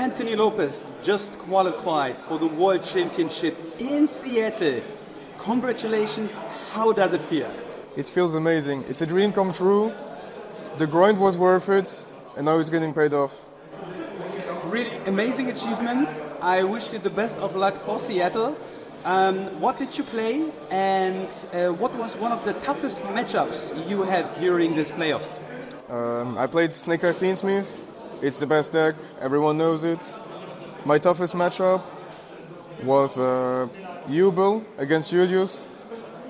Anthony Lopez just qualified for the World Championship in Seattle. Congratulations. How does it feel? It feels amazing. It's a dream come true. The grind was worth it, and now it's getting paid off. Really amazing achievement. I wish you the best of luck for Seattle. What did you play, and what was one of the toughest matchups you had during these playoffs? I played Snake Eye FIENDSMITH. It's the best deck, everyone knows it. My toughest matchup was Ubel against Julius,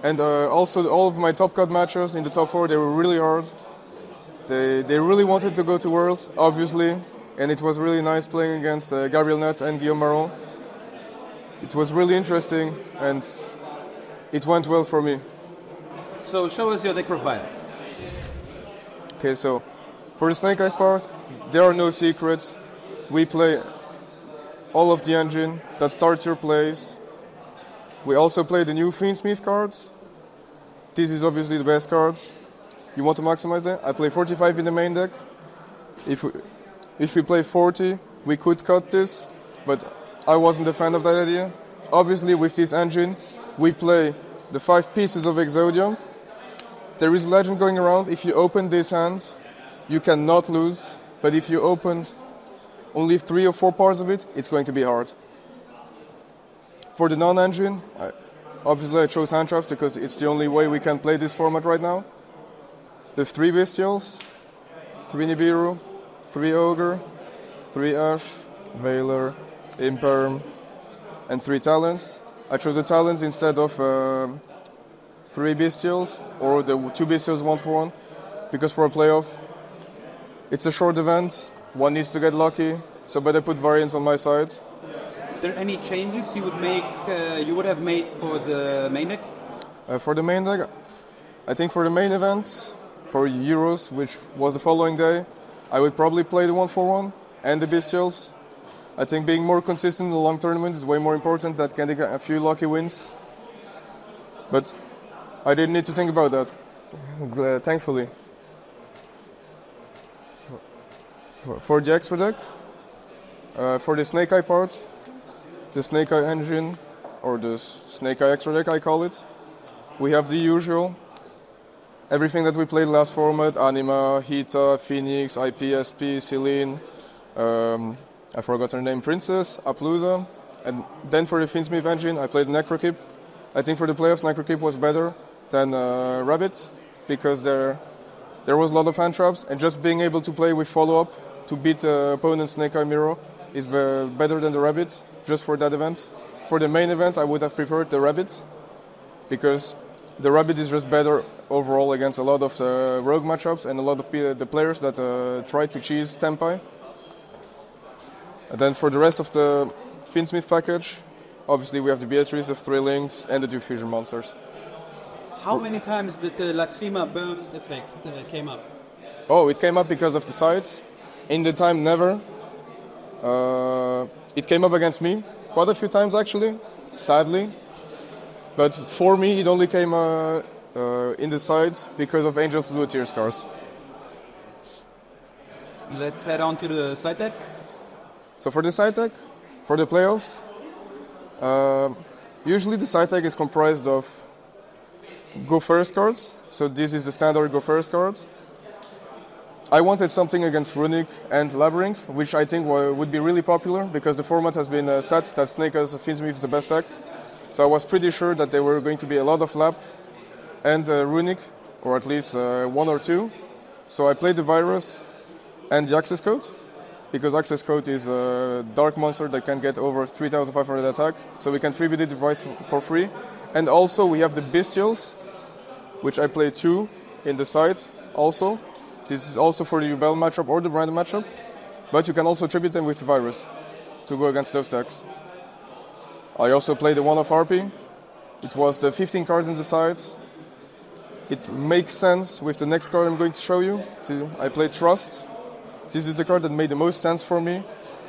and also all of my top cut matches in the top 4, they were really hard. They really wanted to go to Worlds, obviously, and it was really nice playing against Gabriel Net and Guillaume Marot. It was really interesting, and it went well for me. So show us your deck profile. Okay, so for the Snake Eyes part, there are no secrets. We play all of the engine that starts your plays. We also play the new FIENDSMITH cards. This is obviously the best cards. You want to maximize that? I play 45 in the main deck. If we play 40, we could cut this, but I wasn't a fan of that idea. Obviously, with this engine, we play the 5 pieces of Exodia. There is a legend going around. If you open this hand, you cannot lose. But if you opened only 3 or 4 parts of it, it's going to be hard. For the non-engine, obviously I chose hand traps because it's the only way we can play this format right now. The 3 Bestials, 3 Nibiru, 3 Ogre, 3 Ash, Veiler, Imperm, and 3 Talents. I chose the Talents instead of 3 Bestials, or the 2 Bestials 1-for-1, because for a playoff, it's a short event, one needs to get lucky, so better put variants on my side. Is there any changes you would have made for the main deck? For the main deck, I think for the main event, for Euros, which was the following day, I would probably play the 1-for-1 and the Bestials. I think being more consistent in the long tournament is way more important than getting a few lucky wins. But I didn't need to think about that, thankfully. For the extra deck, for the Snake Eye part, the Snake Eye engine, or the Snake Eye extra deck I call it, we have the usual. Everything that we played last format, Anima, Hita, Phoenix, IP, SP, Celine, I forgot her name, Princess, Aplusa. And then for the FIENDSMITH engine, I played Necrokip. I think for the playoffs, Necrokip was better than Rabbit, because there was a lot of hand traps, and just being able to play with follow-up to beat the opponent's Snake Eye Miro is better than the Rabbit, just for that event. For the main event, I would have preferred the Rabbit, because the Rabbit is just better overall against a lot of rogue matchups and a lot of the players that try to cheese Tempai. And then for the rest of the FIENDSMITH package, obviously we have the Beatrice of 3 links and the 2 fusion monsters. How many times did the Lacrima burn effect came up? Oh, it came up because of the sides. In the time, never. It came up against me quite a few times, actually, sadly. But for me, it only came in the sides because of Angel Fluid Tear Scars. Let's head on to the side deck. So for the side deck, for the playoffs, usually the side deck is comprised of Go First cards. So this is the standard Go First card. I wanted something against Runic and Labyrinth, which I think would be really popular because the format has been set that Snake Eyes FIENDSMITH is the best deck. So I was pretty sure that there were going to be a lot of Lab and Runic, or at least 1 or 2. So I played the Virus and the Access Code, because Access Code is a dark monster that can get over 3,500 attack, so we can 3v the device for free. And also we have the Bestials, which I play 2 in the side also. This is also for the Ubel matchup or the Brandon matchup, but you can also tribute them with the Virus to go against those decks. I also played the 1 of Harpy. It was the 15 cards in the side. It makes sense with the next card I'm going to show you. I played Trust. This is the card that made the most sense for me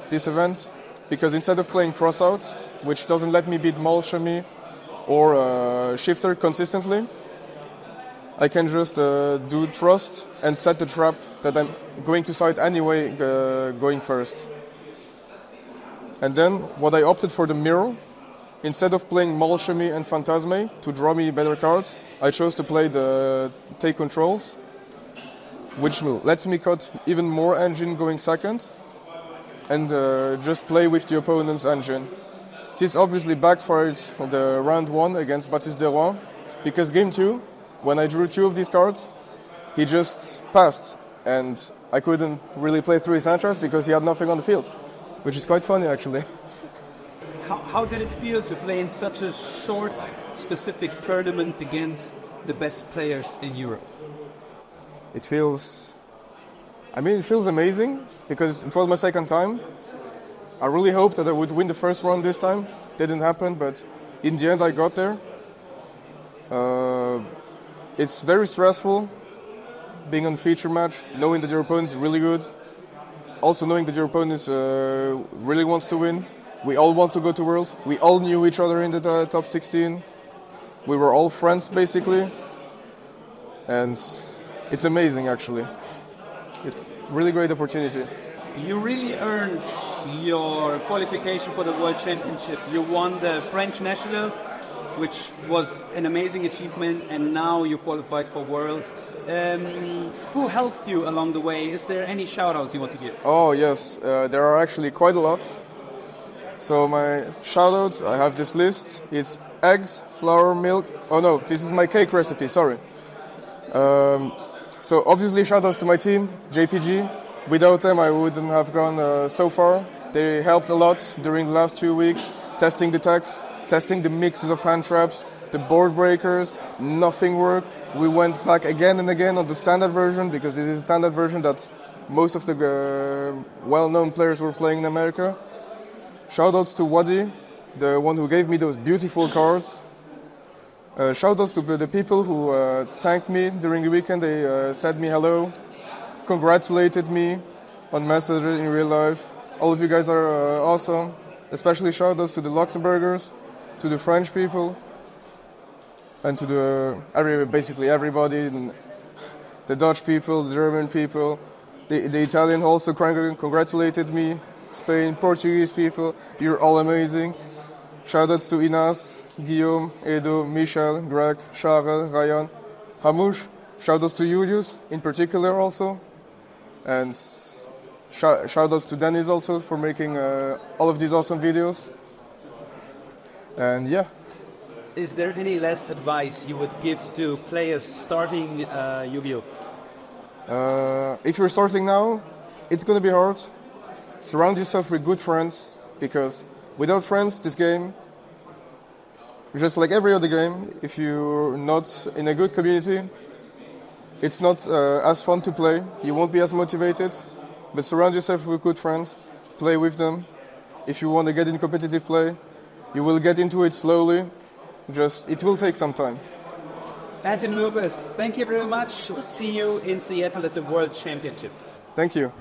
this event, because instead of playing Crossout, which doesn't let me beat Molchemy or Shifter consistently, I can just do Trust and set the trap that I'm going to side anyway going first. And then what I opted for the mirror. Instead of playing Molchemy and Phantasme to draw me better cards, I chose to play the Take Controls, which lets me cut even more engine going second and just play with the opponent's engine. This obviously backfired on the round 1 against Baptiste Deroy, because game 2, when I drew 2 of these cards, he just passed, and I couldn't really play through his hand traps because he had nothing on the field, which is quite funny actually. How did it feel to play in such a short, specific tournament against the best players in Europe? It feels amazing because it was my second time. I really hoped that I would win the first round this time. Didn't happen, but in the end I got there. It's very stressful being on feature match, knowing that your opponent is really good. Also knowing that your opponent really wants to win. We all want to go to Worlds. We all knew each other in the top 16. We were all friends, basically. And it's amazing, actually. It's a really great opportunity. You really earned your qualification for the World Championship. You won the French Nationals, which was an amazing achievement, and now you qualified for Worlds. Who helped you along the way? Is there any shout-outs you want to give? Oh, yes. There are actually quite a lot. So my shoutouts, I have this list. It's eggs, flour, milk. Oh no, this is my cake recipe, sorry. So obviously shoutouts to my team, JPG. Without them I wouldn't have gone so far. They helped a lot during the last 2 weeks, testing the techs, testing the mixes of hand traps, the board breakers, nothing worked. We went back again and again on the standard version, because this is a standard version that most of the well-known players were playing in America. Shoutouts to Wadi, the one who gave me those beautiful cards. Shoutouts to the people who thanked me during the weekend. They said me hello, congratulated me on Messenger in real life. All of you guys are awesome. Especially shoutouts to the Luxembourgers, to the French people, and to basically everybody. The Dutch people, the German people, the Italian also congratulated me. Spain, Portuguese people, you're all amazing. Shoutouts to Inas, Guillaume, Edo, Michel, Greg, Charles, Ryan, Hamouche. Shoutouts to Julius in particular also. And shoutouts to Dennis also for making all of these awesome videos. And yeah. Is there any last advice you would give to players starting Yu-Gi-Oh? If you're starting now, it's going to be hard. Surround yourself with good friends, because without friends, this game, just like every other game, if you're not in a good community, it's not as fun to play. You won't be as motivated, but surround yourself with good friends, play with them. If you want to get in competitive play, you will get into it slowly. It will take some time. Anton Murbes, thank you very much. We'll see you in Seattle at the World Championship. Thank you.